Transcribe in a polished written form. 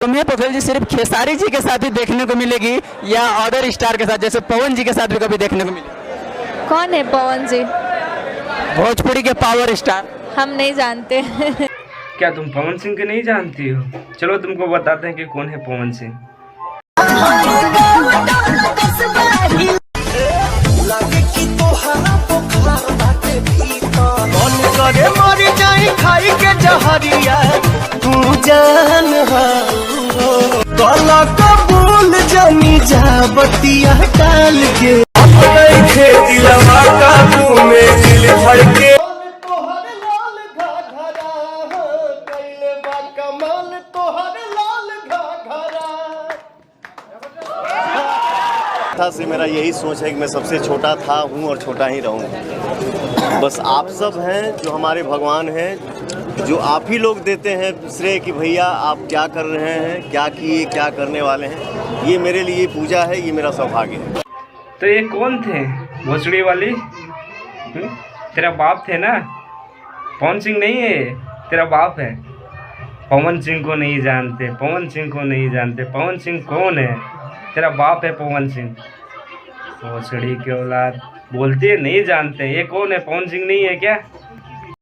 तुम्हें पटेल जी सिर्फ खेसारी जी के साथ ही देखने को मिलेगी या अदर स्टार के साथ, जैसे पवन जी के साथ भी कभी देखने को मिलेगी? कौन है पवन जी? भोजपुरी के पावर स्टार। हम नहीं जानते। क्या तुम पवन सिंह के नहीं जानती हो? चलो तुमको बताते हैं कि कौन है पवन सिंह। खाई के जहरिया तू जान काला कबूल जमी जा बतिया टाल के खेती लगा का तू में दिल भर के तोहर लाल घाघरा कैले बा कमाल तोहर लाल घाघरा से मेरा यही सोच है कि मैं सबसे छोटा था, हूँ और छोटा ही रहूँ। बस आप सब हैं जो हमारे भगवान हैं, जो आप ही लोग देते हैं श्रेय कि भैया आप क्या कर रहे हैं, क्या किए, क्या करने वाले हैं। ये मेरे लिए पूजा है, ये मेरा सौभाग्य है। तो ये कौन थे भोसड़ी वाली? तेरा बाप थे ना? पवन सिंह नहीं है, तेरा बाप है। पवन सिंह को नहीं जानते, पवन सिंह को नहीं जानते। पवन सिंह कौन है? तेरा बाप है पवन सिंह। भोसड़ी के औलाद बोलते नहीं जानते। ये कौन है? पवन सिंह नहीं है क्या?